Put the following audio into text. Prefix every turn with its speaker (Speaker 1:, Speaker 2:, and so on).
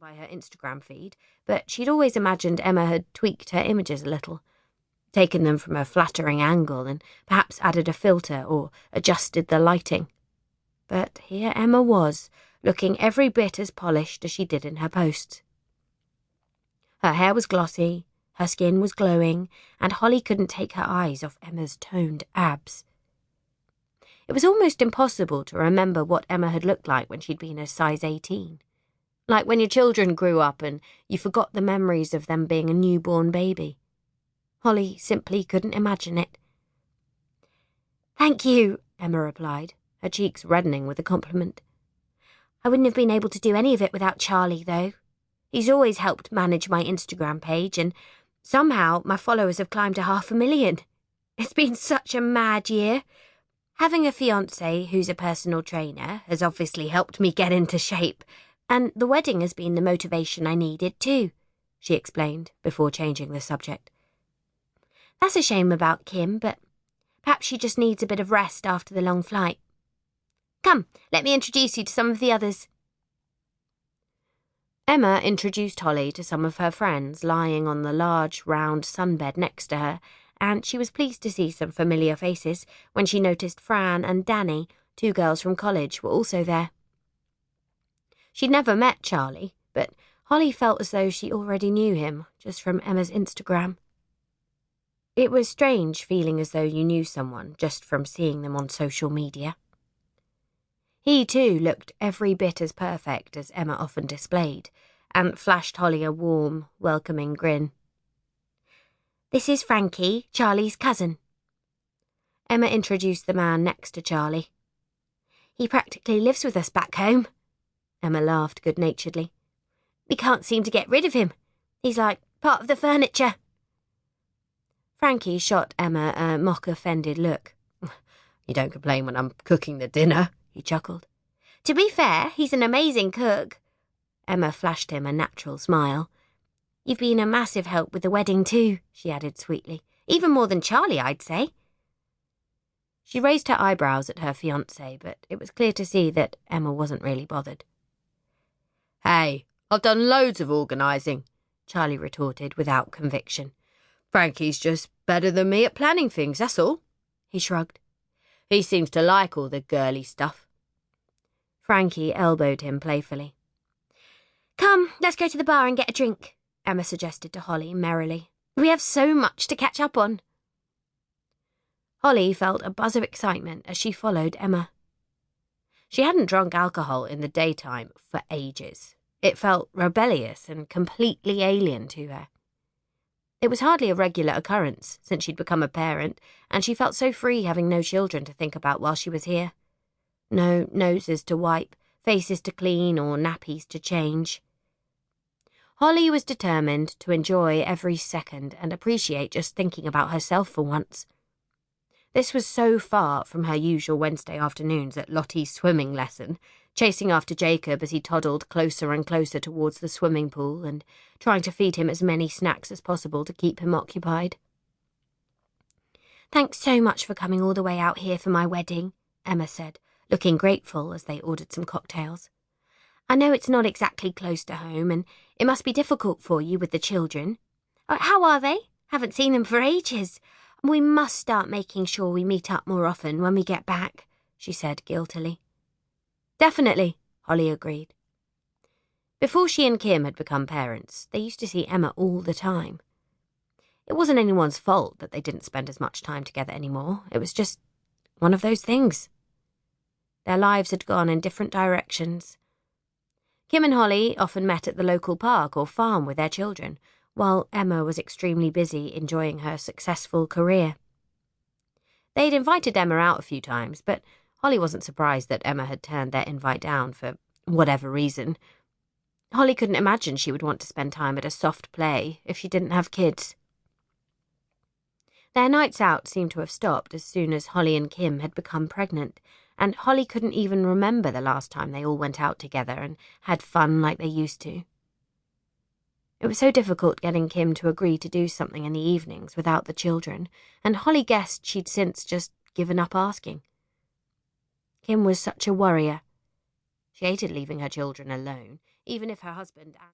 Speaker 1: by her Instagram feed, but she'd always imagined Emma had tweaked her images a little, taken them from a flattering angle and perhaps added a filter or adjusted the lighting. But here Emma was, looking every bit as polished as she did in her posts. Her hair was glossy, her skin was glowing, and Holly couldn't take her eyes off Emma's toned abs. It was almost impossible to remember what Emma had looked like when she'd been a size 18. Like when your children grew up and you forgot the memories of them being a newborn baby. Holly simply couldn't imagine it. "Thank you," Emma replied, her cheeks reddening with the compliment. "I wouldn't have been able to do any of it without Charlie, though. He's always helped manage my Instagram page, and somehow my followers have climbed to 500,000. It's been such a mad year. Having a fiancé who's a personal trainer has obviously helped me get into shape, and the wedding has been the motivation I needed too," she explained before changing the subject. "That's a shame about Kim, but perhaps she just needs a bit of rest after the long flight. Come, let me introduce you to some of the others." Emma introduced Holly to some of her friends lying on the large, round sunbed next to her, and she was pleased to see some familiar faces when she noticed Fran and Danny, 2 girls from college, were also there. She'd never met Charlie, but Holly felt as though she already knew him, just from Emma's Instagram. It was strange feeling as though you knew someone just from seeing them on social media. He, too, looked every bit as perfect as Emma often displayed, and flashed Holly a warm, welcoming grin. "This is Frankie, Charlie's cousin." Emma introduced the man next to Charlie. "He practically lives with us back home." Emma laughed good-naturedly. "We can't seem to get rid of him. He's like part of the furniture." Frankie shot Emma a mock-offended look. "You don't complain when I'm cooking the dinner," he chuckled. "To be fair, he's an amazing cook." Emma flashed him a natural smile. "You've been a massive help with the wedding too," she added sweetly. "Even more than Charlie, I'd say." She raised her eyebrows at her fiancé, but it was clear to see that Emma wasn't really bothered. "Hey, I've done loads of organising," Charlie retorted without conviction. "Frankie's just better than me at planning things, that's all." He shrugged. "He seems to like all the girly stuff." Frankie elbowed him playfully. "Come, let's go to the bar and get a drink," Emma suggested to Holly merrily. "We have so much to catch up on." Holly felt a buzz of excitement as she followed Emma. She hadn't drunk alcohol in the daytime for ages. It felt rebellious and completely alien to her. It was hardly a regular occurrence since she'd become a parent, and she felt so free having no children to think about while she was here. No noses to wipe, faces to clean, or nappies to change. Holly was determined to enjoy every second and appreciate just thinking about herself for once. This was so far from her usual Wednesday afternoons at Lottie's swimming lesson, chasing after Jacob as he toddled closer and closer towards the swimming pool and trying to feed him as many snacks as possible to keep him occupied. "Thanks so much for coming all the way out here for my wedding," Emma said, looking grateful as they ordered some cocktails. "I know it's not exactly close to home, and it must be difficult for you with the children. How are they? Haven't seen them for ages. We must start making sure we meet up more often when we get back," she said guiltily. "Definitely," Holly agreed. Before she and Kim had become parents, they used to see Emma all the time. It wasn't anyone's fault that they didn't spend as much time together anymore. It was just one of those things. Their lives had gone in different directions. Kim and Holly often met at the local park or farm with their children, while Emma was extremely busy enjoying her successful career. They'd invited Emma out a few times, but Holly wasn't surprised that Emma had turned their invite down for whatever reason. Holly couldn't imagine she would want to spend time at a soft play if she didn't have kids. Their nights out seemed to have stopped as soon as Holly and Kim had become pregnant, and Holly couldn't even remember the last time they all went out together and had fun like they used to. It was so difficult getting Kim to agree to do something in the evenings without the children, and Holly guessed she'd since just given up asking. Kim was such a worrier. She hated leaving her children alone, even if her husband